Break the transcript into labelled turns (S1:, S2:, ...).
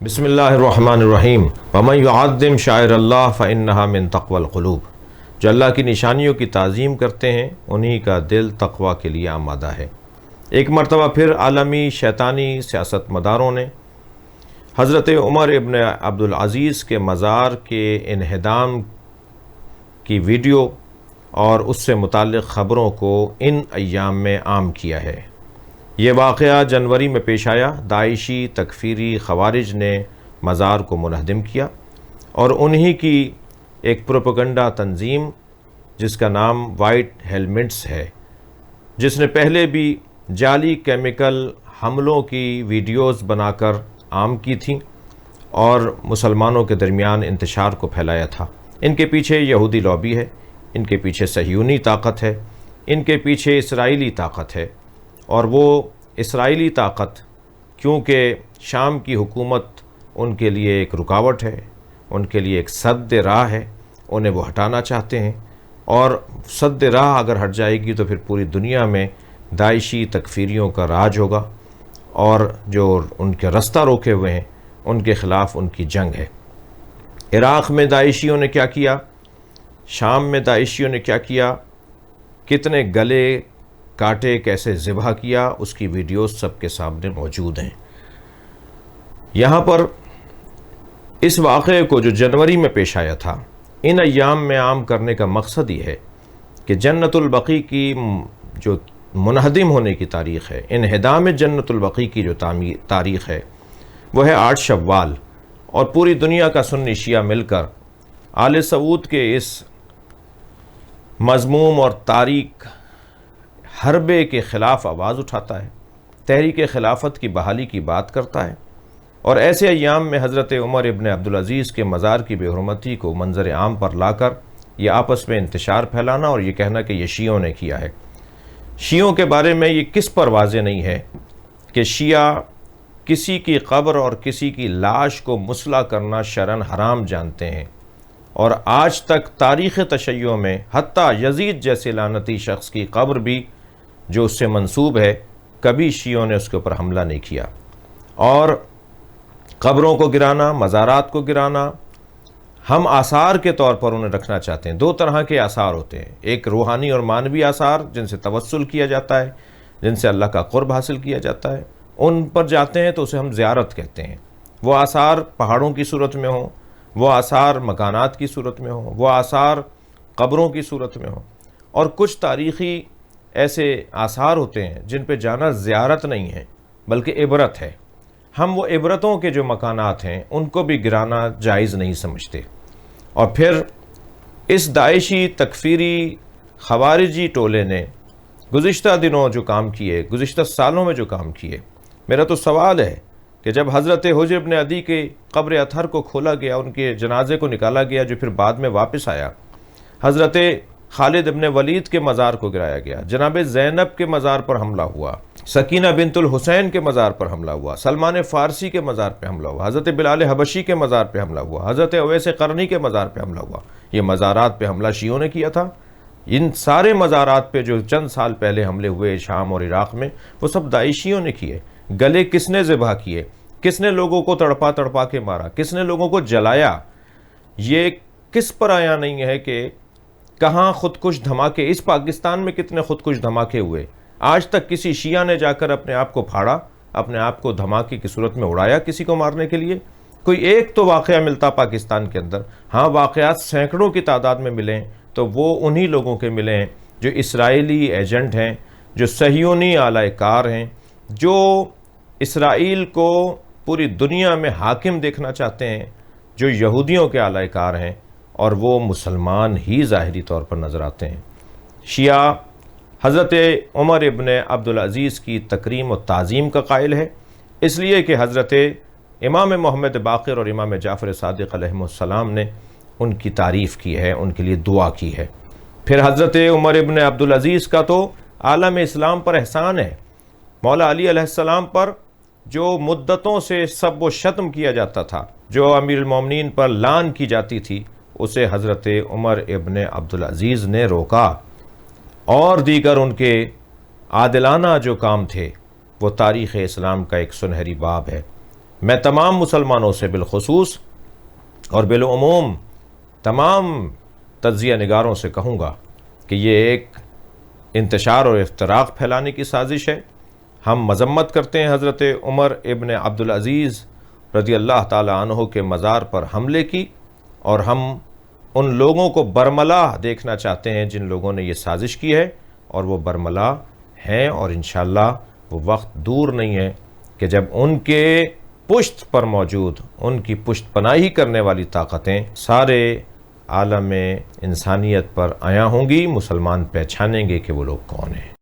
S1: بسم اللہ الرحمن الرحیم ومن یعظم شعائر اللہ فإنها من تقوی القلوب۔ جو اللہ کی نشانیوں کی تعظیم کرتے ہیں انہی کا دل تقوی کے لیے آمادہ ہے۔ ایک مرتبہ پھر عالمی شیطانی سیاست مداروں نے حضرت عمر ابن عبدالعزیز کے مزار کے انہدام کی ویڈیو اور اس سے متعلق خبروں کو ان ایام میں عام کیا ہے۔ یہ واقعہ جنوری میں پیش آیا۔ داعشی تکفیری خوارج نے مزار کو منہدم کیا اور انہی کی ایک پروپیگنڈا تنظیم جس کا نام وائٹ ہیلمٹس ہے، جس نے پہلے بھی جعلی کیمیکل حملوں کی ویڈیوز بنا کر عام کی تھیں اور مسلمانوں کے درمیان انتشار کو پھیلایا تھا۔ ان کے پیچھے یہودی لابی ہے، ان کے پیچھے صہیونی طاقت ہے، ان کے پیچھے اسرائیلی طاقت ہے، اور وہ اسرائیلی طاقت کیونکہ شام کی حکومت ان کے لیے ایک رکاوٹ ہے، ان کے لیے ایک سد راہ ہے، انہیں وہ ہٹانا چاہتے ہیں، اور سد راہ اگر ہٹ جائے گی تو پھر پوری دنیا میں داعشی تکفیریوں کا راج ہوگا، اور جو ان کے رستہ روکے ہوئے ہیں ان کے خلاف ان کی جنگ ہے۔ عراق میں داعشیوں نے کیا کیا، شام میں داعشیوں نے کیا کیا، کتنے گلے کاٹے، کیسے ذبح کیا، اس کی ویڈیوز سب کے سامنے موجود ہیں۔ یہاں پر اس واقعے کو جو جنوری میں پیش آیا تھا ان ایام میں عام کرنے کا مقصد یہ ہے کہ جنت البقیع کی جو منہدم ہونے کی تاریخ ہے، انہدام جنت البقیع کی جو تاریخ ہے وہ ہے 8 شوال، اور پوری دنیا کا سنی شیعہ مل کر آل سعود کے اس مذموم اور تاریک حربے کے خلاف آواز اٹھاتا ہے، تحریک خلافت کی بحالی کی بات کرتا ہے، اور ایسے ایام میں حضرت عمر ابن عبدالعزیز کے مزار کی بے حرمتی کو منظر عام پر لا کر یہ آپس میں انتشار پھیلانا اور یہ کہنا کہ یہ شیعوں نے کیا ہے۔ شیعوں کے بارے میں یہ کس پر واضح نہیں ہے کہ شیعہ کسی کی قبر اور کسی کی لاش کو مسلح کرنا شرعاً حرام جانتے ہیں، اور آج تک تاریخ تشیع میں حتیٰ یزید جیسے لعنتی شخص کی قبر بھی جو اس سے منسوب ہے کبھی شیعوں نے اس کے اوپر حملہ نہیں کیا۔ اور قبروں کو گرانا، مزارات کو گرانا ہم آثار کے طور پر انہیں رکھنا چاہتے ہیں۔ 2 طرح کے آثار ہوتے ہیں، ایک روحانی اور معنوی آثار جن سے توسل کیا جاتا ہے، جن سے اللہ کا قرب حاصل کیا جاتا ہے، ان پر جاتے ہیں تو اسے ہم زیارت کہتے ہیں۔ وہ آثار پہاڑوں کی صورت میں ہوں، وہ آثار مکانات کی صورت میں ہوں، وہ آثار قبروں کی صورت میں ہوں، اور کچھ تاریخی ایسے آثار ہوتے ہیں جن پہ جانا زیارت نہیں ہے بلکہ عبرت ہے۔ ہم وہ عبرتوں کے جو مکانات ہیں ان کو بھی گرانا جائز نہیں سمجھتے۔ اور پھر اس داعشی تکفیری خوارجی ٹولے نے گزشتہ دنوں جو کام کیے، گزشتہ سالوں میں جو کام کیے، میرا تو سوال ہے کہ جب حضرت حجر ابن عدی کے قبر اطہر کو کھولا گیا، ان کے جنازے کو نکالا گیا جو پھر بعد میں واپس آیا، حضرت خالد ابن ولید کے مزار کو گرایا گیا، جناب زینب کے مزار پر حملہ ہوا، سکینہ بنت الحسین کے مزار پر حملہ ہوا، سلمان فارسی کے مزار پہ حملہ ہوا، حضرت بلال حبشی کے مزار پہ حملہ ہوا، حضرت اویس قرنی کے مزار پہ حملہ ہوا۔ یہ مزارات پہ حملہ شیعوں نے کیا تھا۔ ان سارے مزارات پہ جو چند سال پہلے حملے ہوئے شام اور عراق میں، وہ سب داعشیوں نے کیے۔ گلے کس نے ذبح کیے، کس نے لوگوں کو تڑپا تڑپا کے مارا، کس نے لوگوں کو جلایا، یہ کس پر آیا نہیں ہے کہ کہاں خودکش دھماکے، اس پاکستان میں کتنے خودکش دھماکے ہوئے، آج تک کسی شیعہ نے جا کر اپنے آپ کو پھاڑا، اپنے آپ کو دھماکے کی صورت میں اڑایا کسی کو مارنے کے لیے؟ کوئی ایک تو واقعہ ملتا پاکستان کے اندر؟ ہاں، واقعات سینکڑوں کی تعداد میں ملیں تو وہ انہی لوگوں کے ملیں جو اسرائیلی ایجنٹ ہیں، جو صہیونی اعلی کار ہیں، جو اسرائیل کو پوری دنیا میں حاکم دیکھنا چاہتے ہیں، جو یہودیوں کے اعلی کار ہیں، اور وہ مسلمان ہی ظاہری طور پر نظر آتے ہیں۔ شیعہ حضرت عمر ابن عبدالعزیز کی تکریم و تعظیم کا قائل ہے، اس لیے کہ حضرت امام محمد باقر اور امام جعفر صادق علیہ السلام نے ان کی تعریف کی ہے، ان کے لیے دعا کی ہے۔ پھر حضرت عمر ابن عبدالعزیز کا تو عالم اسلام پر احسان ہے۔ مولا علی علیہ السلام پر جو مدتوں سے سب و شتم کیا جاتا تھا، جو امیر المومنین پر لعن کی جاتی تھی، اسے حضرت عمر ابن عبدالعزیز نے روکا، اور دیگر ان کے عادلانہ جو کام تھے وہ تاریخ اسلام کا ایک سنہری باب ہے۔ میں تمام مسلمانوں سے بالخصوص اور بالعموم تمام تجزیہ نگاروں سے کہوں گا کہ یہ ایک انتشار اور افتراق پھیلانے کی سازش ہے۔ ہم مذمت کرتے ہیں حضرت عمر ابن عبدالعزیز رضی اللہ تعالی عنہ کے مزار پر حملے کی، اور ہم ان لوگوں کو برملا دیکھنا چاہتے ہیں جن لوگوں نے یہ سازش کی ہے، اور وہ برملا ہیں، اور انشاءاللہ وہ وقت دور نہیں ہے کہ جب ان کے پشت پر موجود، ان کی پشت پناہی کرنے والی طاقتیں سارے عالم انسانیت پر آیا ہوں گی، مسلمان پہچانیں گے کہ وہ لوگ کون ہیں۔